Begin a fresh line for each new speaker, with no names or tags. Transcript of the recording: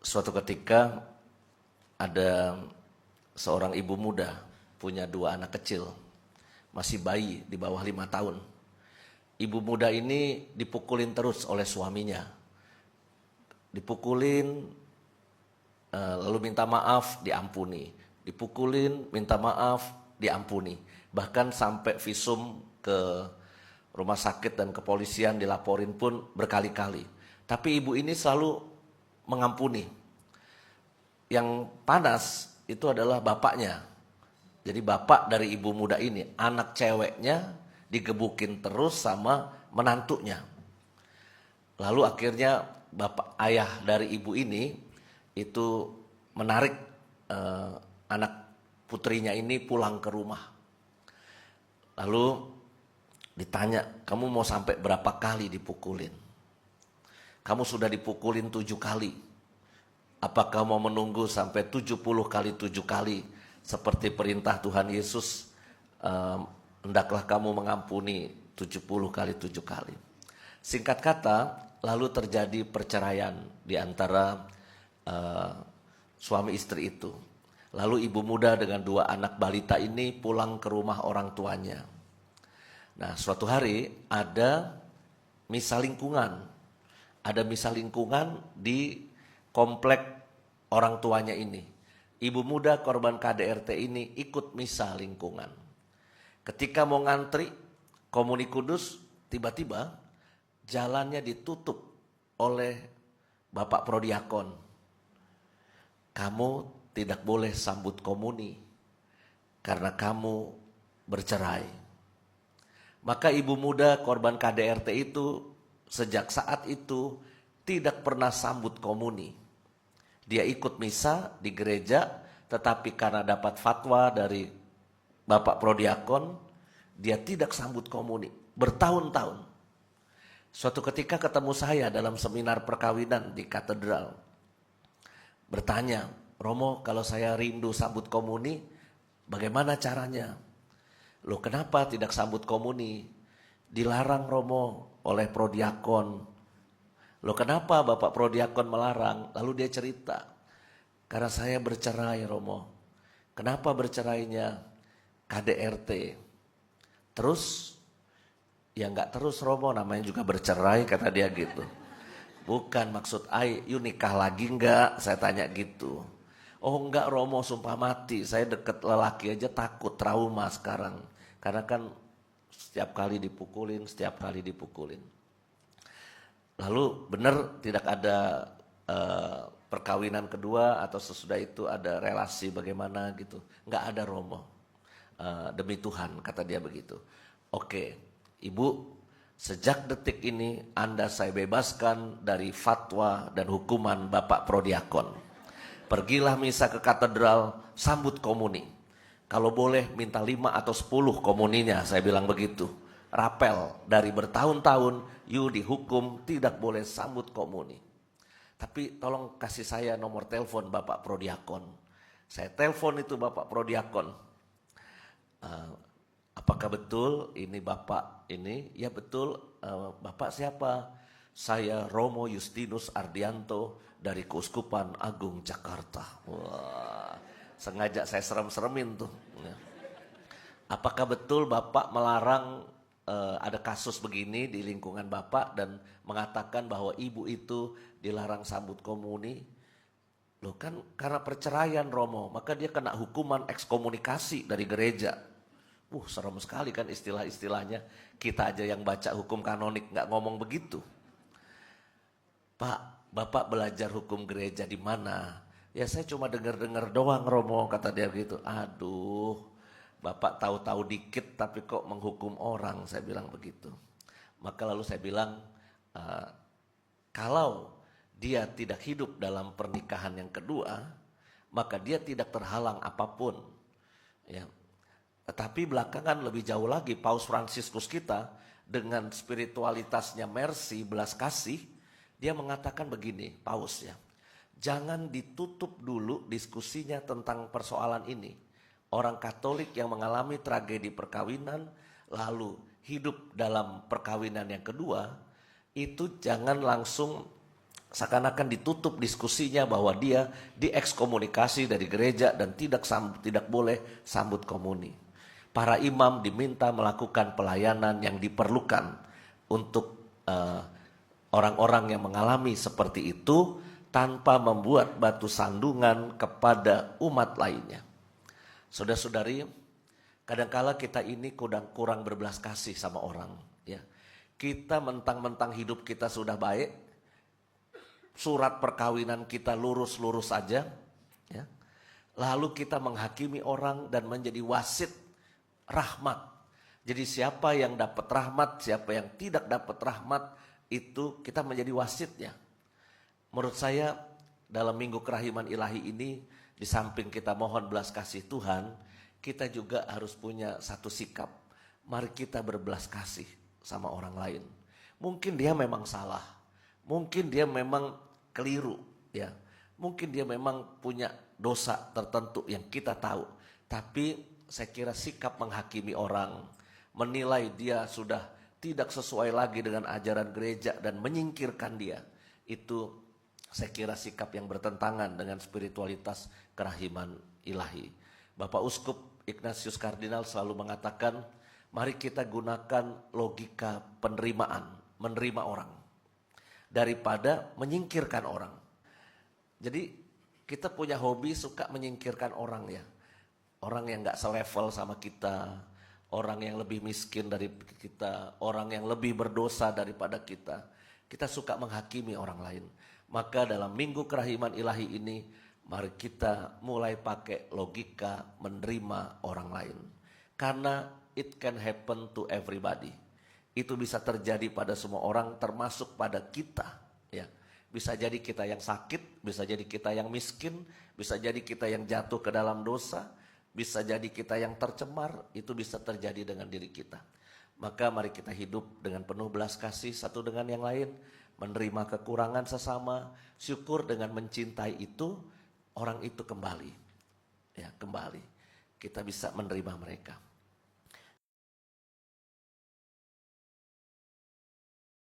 Suatu ketika ada seorang ibu muda punya dua anak kecil, masih bayi di bawah 5 tahun. Ibu muda ini dipukulin terus oleh suaminya. Dipukulin, lalu minta maaf, diampuni. Dipukulin, minta maaf, diampuni. Bahkan sampai visum ke rumah sakit dan kepolisian dilaporin pun berkali-kali. Tapi ibu ini selalu mengampuni. Yang panas itu adalah bapaknya. Jadi bapak dari ibu muda ini, anak ceweknya digebukin terus sama menantunya. Lalu akhirnya bapak ayah dari ibu ini itu menarik anak putrinya ini pulang ke rumah. Lalu ditanya, kamu mau sampai berapa kali dipukulin? Kamu sudah dipukulin 7 kali. Apakah mau menunggu sampai 70 kali 7 kali seperti perintah Tuhan Yesus? Hendaklah kamu mengampuni 70 kali 7 kali. Singkat kata, lalu terjadi perceraian di antara suami istri itu. Lalu ibu muda dengan dua anak balita ini pulang ke rumah orang tuanya. Nah, suatu hari ada misa lingkungan. Ada misa lingkungan di komplek orang tuanya ini. Ibu muda korban KDRT ini ikut misa lingkungan. Ketika mau ngantri komuni kudus, tiba-tiba jalannya ditutup oleh Bapak Prodiakon. Kamu tidak boleh sambut komuni karena kamu bercerai. Maka ibu muda korban KDRT itu sejak saat itu tidak pernah sambut komuni. Dia ikut misa di gereja, tetapi karena dapat fatwa dari Bapak Prodiakon, dia tidak sambut komuni bertahun-tahun. Suatu ketika ketemu saya dalam seminar perkawinan di katedral. Bertanya, Romo, kalau saya rindu sambut komuni, bagaimana caranya? Loh, kenapa tidak sambut komuni? Dilarang, Romo, oleh Prodiakon. Loh, kenapa Bapak Prodiakon melarang? Lalu dia cerita, karena saya bercerai, Romo. Kenapa bercerainya? KDRT. Terus, ya enggak terus, Romo, namanya juga bercerai, kata dia gitu. Bukan, maksud you nikah lagi enggak? Saya tanya gitu. Oh enggak, Romo, sumpah mati, saya deket lelaki aja takut, trauma sekarang. Karena kan setiap kali dipukulin. Lalu benar tidak ada perkawinan kedua atau sesudah itu ada relasi bagaimana gitu. Enggak ada, Romo. Demi Tuhan, kata dia begitu. Oke, Ibu, sejak detik ini Anda saya bebaskan dari fatwa dan hukuman Bapak Prodiakon. Pergilah misa ke katedral, sambut komuni. Kalau boleh minta 5 atau 10 komuninya, saya bilang begitu. Rapel dari bertahun-tahun, you dihukum tidak boleh sambut komuni. Tapi tolong kasih saya nomor telepon Bapak Prodiakon. Saya telepon itu Bapak Prodiakon. Apakah betul ini Bapak ini? Ya betul. Bapak siapa? Saya Romo Justinus Ardianto dari Keuskupan Agung Jakarta. Wah, sengaja saya serem-seremin tuh. Apakah betul Bapak melarang ada kasus begini di lingkungan Bapak dan mengatakan bahwa ibu itu dilarang sambut komuni? Loh, kan karena perceraian, Romo, maka dia kena hukuman ekskomunikasi dari gereja. Serem sekali kan istilah-istilahnya. Kita aja yang baca hukum kanonik nggak ngomong begitu. Pak, Bapak belajar hukum gereja di mana? Ya saya cuma dengar-dengar doang, Romo, kata dia gitu. Aduh, Bapak tahu-tahu dikit tapi kok menghukum orang, saya bilang begitu. Maka lalu saya bilang, kalau dia tidak hidup dalam pernikahan yang kedua, maka dia tidak terhalang apapun. Ya. Tetapi belakangan lebih jauh lagi, Paus Fransiskus kita dengan spiritualitasnya mercy, belas kasih, dia mengatakan begini, Paus ya, jangan ditutup dulu diskusinya tentang persoalan ini. Orang Katolik yang mengalami tragedi perkawinan, lalu hidup dalam perkawinan yang kedua, itu jangan langsung seakan-akan ditutup diskusinya bahwa dia diekskomunikasi dari gereja dan tidak boleh sambut komuni. Para imam diminta melakukan pelayanan yang diperlukan untuk orang-orang yang mengalami seperti itu tanpa membuat batu sandungan kepada umat lainnya. Saudara-saudari, kadangkala kita ini kurang berbelas kasih sama orang. Ya, kita mentang-mentang hidup kita sudah baik, surat perkawinan kita lurus-lurus saja, ya. Lalu kita menghakimi orang dan menjadi wasit rahmat. Jadi siapa yang dapat rahmat, siapa yang tidak dapat rahmat, itu kita menjadi wasitnya. Menurut saya dalam Minggu Kerahiman Ilahi ini, di samping kita mohon belas kasih Tuhan, kita juga harus punya satu sikap. Mari kita berbelas kasih sama orang lain. Mungkin dia memang salah, mungkin dia memang keliru, ya. Mungkin dia memang punya dosa tertentu yang kita tahu. Tapi saya kira sikap menghakimi orang, menilai dia sudah tidak sesuai lagi dengan ajaran gereja dan menyingkirkan dia, itu saya kira sikap yang bertentangan dengan spiritualitas kerahiman ilahi. Bapak Uskup Ignatius Kardinal selalu mengatakan, mari kita gunakan logika penerimaan, menerima orang, daripada menyingkirkan orang. Jadi kita punya hobi suka menyingkirkan orang, ya. Orang yang gak selevel sama kita, orang yang lebih miskin dari kita, orang yang lebih berdosa daripada kita. Kita suka menghakimi orang lain. Maka dalam Minggu Kerahiman Ilahi ini, mari kita mulai pakai logika menerima orang lain. Karena it can happen to everybody. Itu bisa terjadi pada semua orang, termasuk pada kita, ya. Bisa jadi kita yang sakit, bisa jadi kita yang miskin, bisa jadi kita yang jatuh ke dalam dosa, bisa jadi kita yang tercemar, itu bisa terjadi dengan diri kita. Maka mari kita hidup dengan penuh belas kasih satu dengan yang lain, menerima kekurangan sesama, syukur dengan mencintai itu, orang itu kembali. Ya, kembali. Kita bisa menerima mereka.